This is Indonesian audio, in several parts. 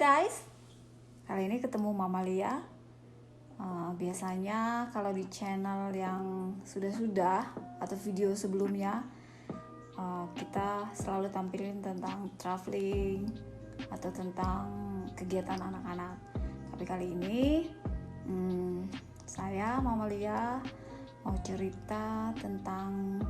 guys, kali ini ketemu Mama Lia. Biasanya kalau di channel yang sudah atau video sebelumnya kita selalu tampilin tentang traveling atau tentang kegiatan anak-anak. Tapi kali ini saya Mama Lia mau cerita tentang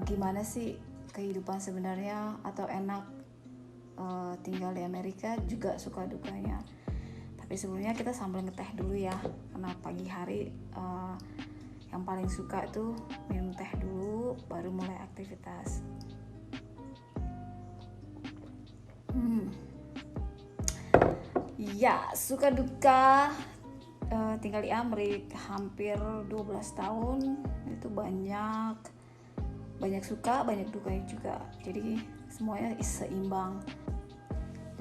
gimana sih kehidupan sebenarnya atau enak tinggal di Amerika, juga suka dukanya. Tapi sebelumnya kita sambil ngeteh dulu ya, karena pagi hari yang paling suka tuh minum teh dulu baru mulai aktivitas. Ya, suka duka tinggal di Amerika hampir 12 tahun itu banyak suka, banyak dukanya juga. Jadi semuanya seimbang.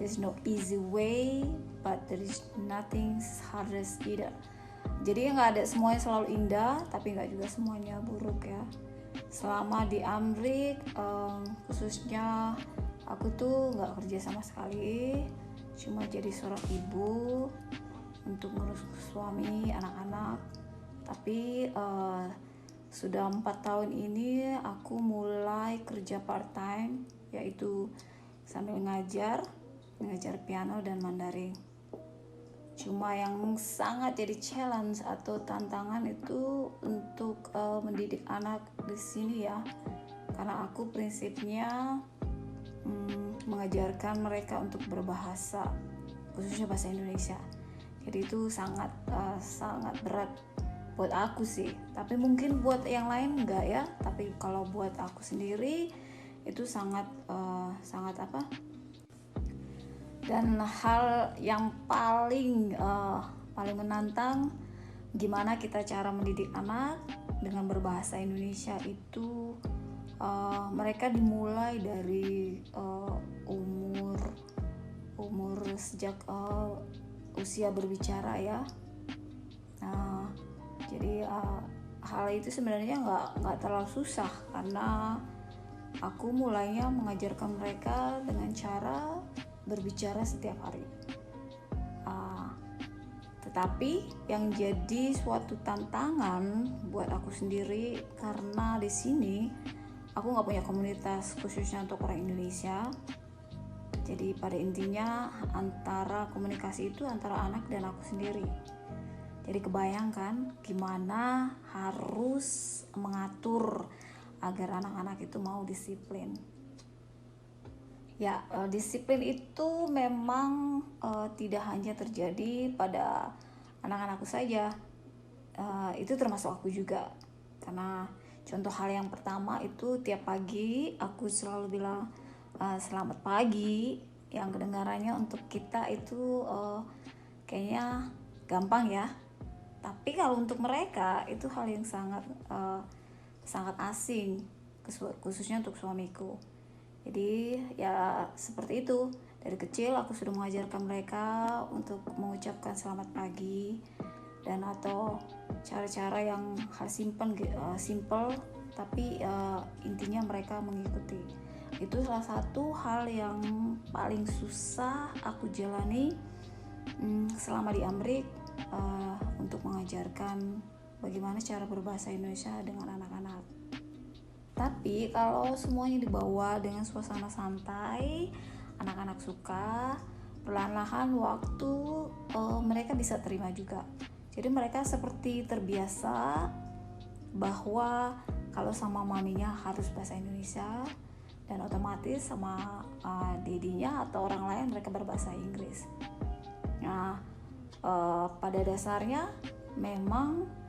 There's no easy way, but there is nothing hardest either. Jadi nggak ada semuanya selalu indah, tapi nggak juga semuanya buruk ya. Selama di Amerika, khususnya aku tuh nggak kerja sama sekali, cuma jadi seorang ibu untuk ngurus suami, anak-anak. Tapi sudah 4 tahun ini aku mulai kerja part time, yaitu sambil ngajar piano dan Mandarin. Cuma yang sangat jadi challenge atau tantangan itu untuk mendidik anak di sini ya, karena aku prinsipnya mengajarkan mereka untuk berbahasa, khususnya bahasa Indonesia. Jadi itu sangat berat buat aku sih, tapi mungkin buat yang lain enggak ya. Tapi kalau buat aku sendiri itu sangat dan hal yang paling menantang, gimana kita cara mendidik anak dengan berbahasa Indonesia itu. Mereka dimulai dari umur sejak usia berbicara ya. Jadi hal itu sebenarnya nggak terlalu susah, karena aku mulainya mengajarkan mereka dengan cara berbicara setiap hari. Tetapi yang jadi suatu tantangan buat aku sendiri, karena di sini aku nggak punya komunitas khususnya untuk orang Indonesia. Jadi pada intinya antara komunikasi itu antara anak dan aku sendiri. Jadi kebayangkan gimana harus mengatur agar anak-anak itu mau disiplin. Ya, disiplin itu memang tidak hanya terjadi pada anak-anakku saja. Itu termasuk aku juga. Karena contoh hal yang pertama itu tiap pagi aku selalu bilang selamat pagi, yang kedengarannya untuk kita itu kayaknya gampang ya. Tapi kalau untuk mereka itu hal yang sangat asing, khususnya untuk suamiku. Jadi ya seperti itu. Dari kecil aku sudah mengajarkan mereka untuk mengucapkan selamat pagi, dan atau cara-cara yang hal simple tapi intinya mereka mengikuti. Itu salah satu hal yang paling susah aku jalani selama di Amerika, untuk mengajarkan bagaimana cara berbahasa Indonesia dengan anak-anak. Tapi kalau semuanya dibawa dengan suasana santai, anak-anak suka, perlahan-lahan waktu mereka bisa terima juga. Jadi mereka seperti terbiasa bahwa kalau sama maminya harus bahasa Indonesia, dan otomatis sama dedinya atau orang lain mereka berbahasa Inggris. Nah, pada dasarnya memang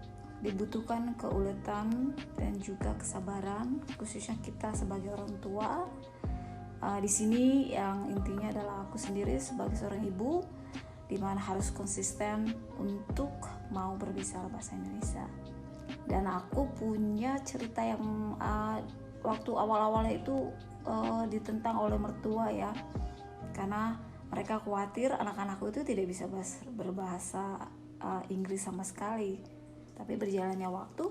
dibutuhkan keuletan dan juga kesabaran, khususnya kita sebagai orang tua. Di sini yang intinya adalah aku sendiri sebagai seorang ibu, di mana harus konsisten untuk mau berbicara bahasa Indonesia. Dan aku punya cerita yang waktu awal-awalnya itu ditentang oleh mertua ya, karena mereka khawatir anak-anakku itu tidak bisa berbahasa Inggris sama sekali. Tapi berjalannya waktu,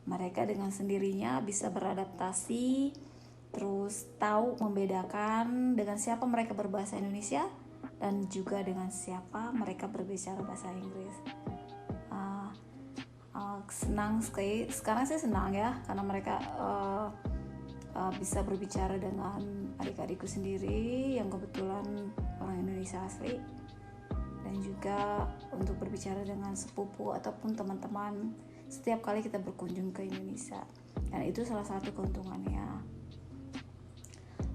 mereka dengan sendirinya bisa beradaptasi, terus tahu membedakan dengan siapa mereka berbahasa Indonesia dan juga dengan siapa mereka berbicara bahasa Inggris. Senang sekali sekarang, saya senang ya karena mereka bisa berbicara dengan adik-adikku sendiri yang kebetulan orang Indonesia asli, dan juga untuk berbicara dengan sepupu ataupun teman-teman setiap kali kita berkunjung ke Indonesia, dan itu salah satu keuntungannya.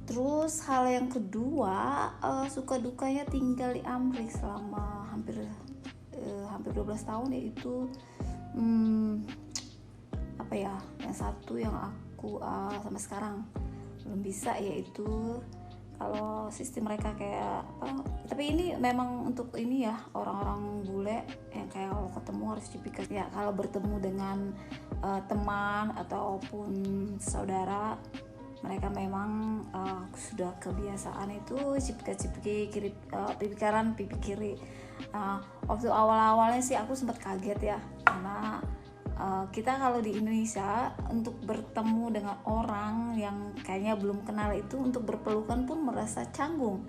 Terus hal yang kedua, suka dukanya tinggal di Amerika selama hampir 12 tahun, yaitu yang satu yang aku sampai sekarang belum bisa, yaitu kalau sistem mereka kayak tapi ini memang untuk ini ya, orang-orang bule yang kayak kalau ketemu harus cipikas ya. Kalau bertemu dengan teman ataupun saudara, mereka memang sudah kebiasaan itu cipika-cipiki kiri, pipi kanan pipi kiri. Waktu awal-awalnya sih aku sempat kaget ya, karena kita kalau di Indonesia untuk bertemu dengan orang yang kayaknya belum kenal itu, untuk berpelukan pun merasa canggung.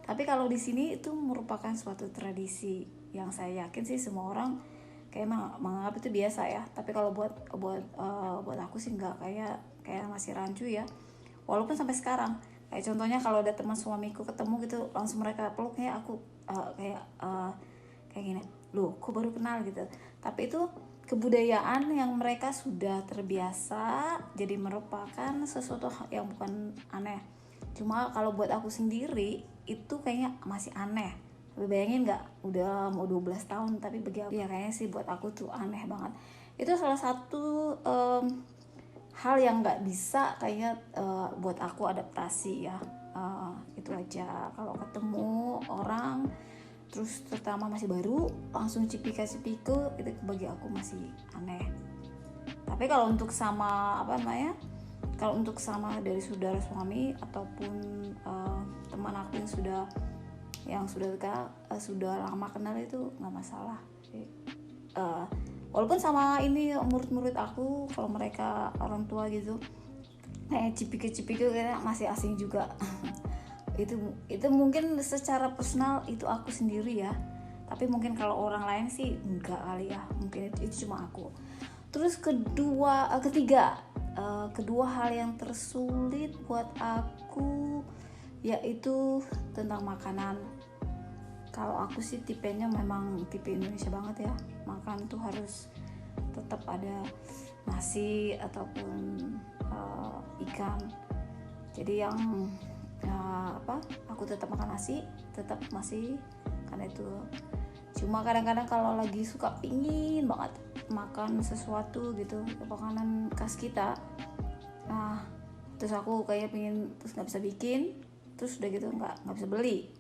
Tapi kalau di sini itu merupakan suatu tradisi yang saya yakin sih semua orang kayak menganggap itu biasa ya. Tapi kalau buat aku sih enggak, kayak masih rancu ya. Walaupun sampai sekarang, kayak contohnya kalau ada teman suamiku ketemu gitu, langsung mereka peluknya, aku kayak gini, loh kok baru kenal gitu. Tapi itu kebudayaan yang mereka sudah terbiasa, jadi merupakan sesuatu yang bukan aneh. Cuma kalau buat aku sendiri itu kayaknya masih aneh. Tapi bayangin gak, udah mau 12 tahun tapi bagi aku ya kayaknya sih buat aku tuh aneh banget. Itu salah satu hal yang gak bisa kayaknya buat aku adaptasi ya. Itu aja, kalau ketemu orang terus terutama masih baru langsung cipika-cipiku, itu bagi aku masih aneh. Tapi kalau untuk sama kalau untuk sama dari saudara suami ataupun teman aku yang sudah lama kenal, itu nggak masalah. Walaupun sama ini murid-murid aku, kalau mereka orang tua gitu cipika-cipika kayak masih asing juga. itu mungkin secara personal itu aku sendiri ya, tapi mungkin kalau orang lain sih enggak kali ya, mungkin itu cuma aku. Terus ketiga hal yang tersulit buat aku yaitu tentang makanan. Kalau aku sih tipenya memang tipe Indonesia banget ya, makan tuh harus tetap ada nasi ataupun ikan. Jadi yang aku tetap makan nasi, tetap masih karena itu. Cuma kadang-kadang kalau lagi suka pingin banget makan sesuatu gitu, makanan khas kita, terus aku kayak pingin, terus nggak bisa bikin, terus udah gitu nggak bisa beli.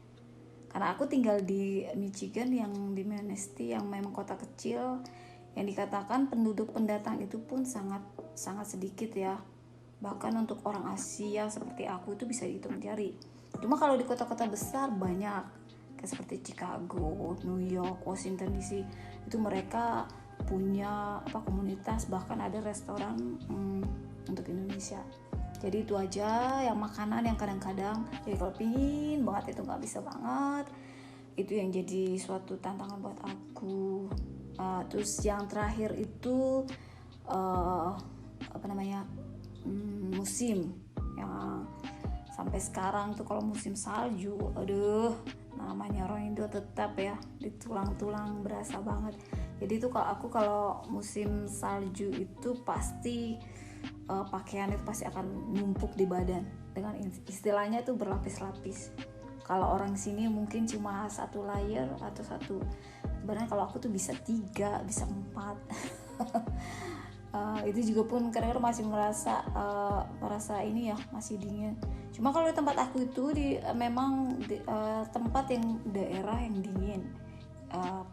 Karena aku tinggal di Michigan, yang di Manistee, yang memang kota kecil, yang dikatakan penduduk pendatang itu pun sangat sedikit ya. Bahkan untuk orang Asia seperti aku itu bisa dihitung jari. Cuma kalau di kota-kota besar banyak, kayak seperti Chicago, New York, Washington DC, itu mereka punya komunitas, bahkan ada restoran untuk Indonesia. Jadi itu aja yang makanan yang kadang-kadang, jadi kalau pingin banget itu nggak bisa banget, itu yang jadi suatu tantangan buat aku. Terus yang terakhir itu musim, yang sampai sekarang tuh kalau musim salju, namanya orang Indo tetap ya di tulang-tulang berasa banget. Jadi itu kalau musim salju itu pasti pakaian itu pasti akan numpuk di badan, dengan istilahnya itu berlapis-lapis. Kalau orang sini mungkin cuma satu layer atau satu, sebenarnya kalau aku tuh bisa 3, bisa 4. Itu juga pun kadang-kadang masih merasa ini ya, masih dingin. Cuma kalau di tempat aku itu memang tempat yang daerah yang dingin,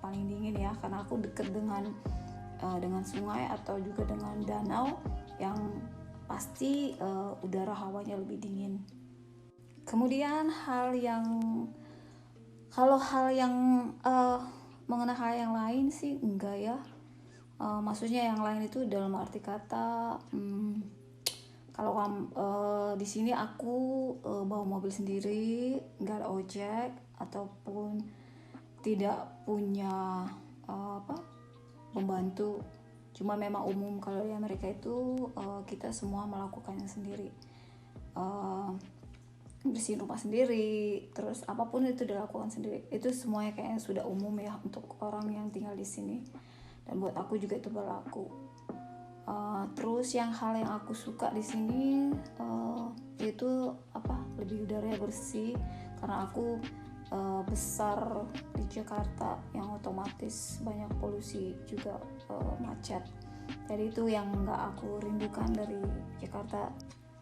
paling dingin ya, karena aku deket dengan sungai atau juga dengan danau yang pasti udara hawanya lebih dingin. Kemudian mengenai hal yang lain sih enggak ya. Maksudnya yang lain itu dalam arti kata, kalau di sini aku bawa mobil sendiri, nggak ada ojek, ataupun tidak punya pembantu. Cuma memang umum kalau di Amerika itu kita semua melakukannya sendiri, bersihin rumah sendiri, terus apapun itu dilakukan sendiri. Itu semuanya kayaknya sudah umum ya untuk orang yang tinggal di sini, dan buat aku juga itu berlaku. Terus hal yang aku suka di sini yaitu lebih udara bersih, karena aku besar di Jakarta yang otomatis banyak polusi juga, macet. Jadi itu yang nggak aku rindukan dari Jakarta.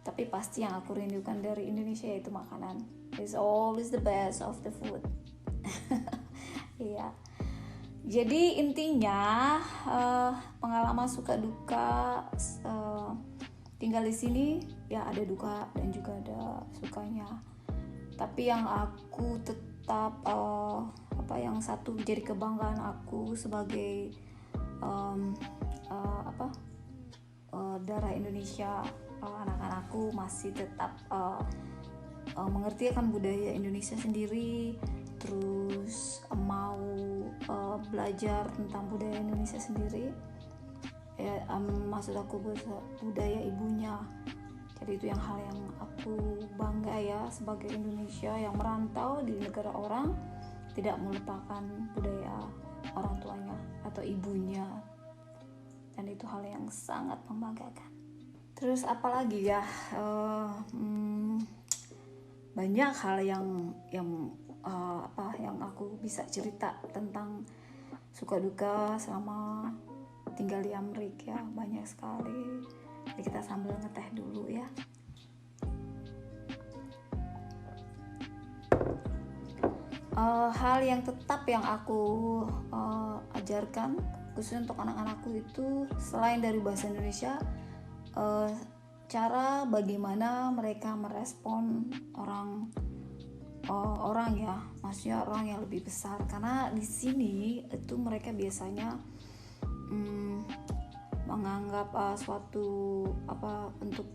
Tapi pasti yang aku rindukan dari Indonesia yaitu makanan. It's always the best of the food. Iya. Jadi intinya pengalaman suka duka tinggal di sini ya, ada duka dan juga ada sukanya. Tapi yang aku tetap yang satu jadi kebanggaan aku sebagai darah Indonesia, anak-anakku masih tetap mengerti akan budaya Indonesia sendiri, terus mau belajar tentang budaya Indonesia sendiri ya, maksud aku budaya ibunya. Jadi itu hal yang aku bangga ya sebagai Indonesia yang merantau di negara orang, tidak melupakan budaya orang tuanya atau ibunya, dan itu hal yang sangat membanggakan. Terus apalagi ya, banyak hal yang aku bisa cerita tentang suka duka selama tinggal di Amerika ya, banyak sekali. Jadi kita sambil ngeteh dulu ya. Hal yang tetap yang aku ajarkan khususnya untuk anak-anakku itu selain dari bahasa Indonesia, cara bagaimana mereka merespon orang ya, maksudnya orang yang lebih besar. Karena di sini itu mereka biasanya menganggap suatu bentuk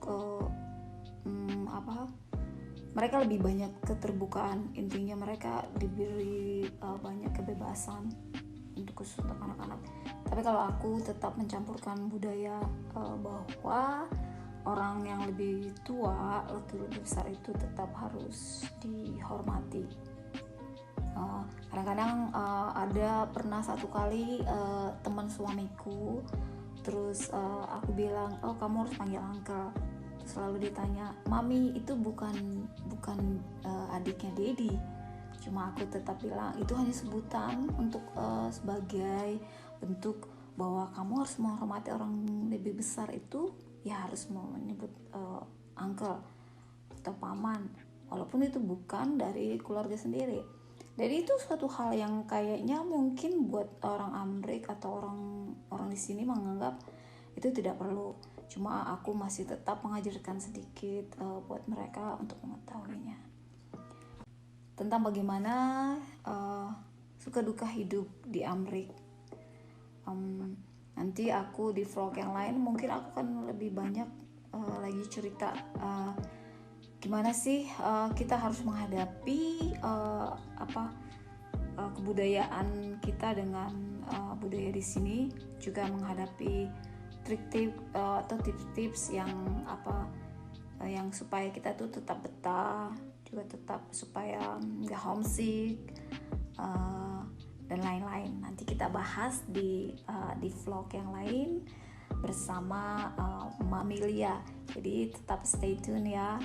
mereka lebih banyak keterbukaan. Intinya mereka diberi banyak kebebasan khusus untuk anak-anak. Tapi kalau aku tetap mencampurkan budaya bahwa orang yang lebih tua, lebih besar itu tetap harus dihormati. Kadang-kadang ada pernah satu kali teman suamiku, terus aku bilang, oh kamu harus panggil uncle. Terus selalu ditanya, mami itu bukan adiknya Dedi. Cuma aku tetap bilang itu hanya sebutan untuk sebagai bentuk bahwa kamu harus menghormati orang lebih besar itu ya, harus menyebut uncle atau paman walaupun itu bukan dari keluarga sendiri. Jadi itu suatu hal yang kayaknya mungkin buat orang Amerika atau orang di sini menganggap itu tidak perlu. Cuma aku masih tetap mengajarkan sedikit buat mereka untuk mengetahuinya tentang bagaimana suka duka hidup di Amerika. Nanti aku di vlog yang lain mungkin aku akan lebih banyak lagi cerita gimana sih kita harus menghadapi kebudayaan kita dengan budaya di sini, juga menghadapi trik-trik atau tips-tips yang supaya kita tuh tetap betah, juga tetap supaya nggak homesick dan lain-lain. Nanti kita bahas di vlog yang lain bersama Mami Lia. Jadi tetap stay tune ya,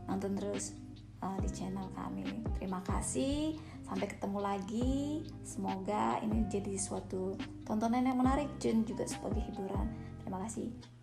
nonton terus di channel kami. Terima kasih, sampai ketemu lagi. Semoga ini jadi suatu tontonan yang menarik dan juga sebagai hiburan. Terima kasih.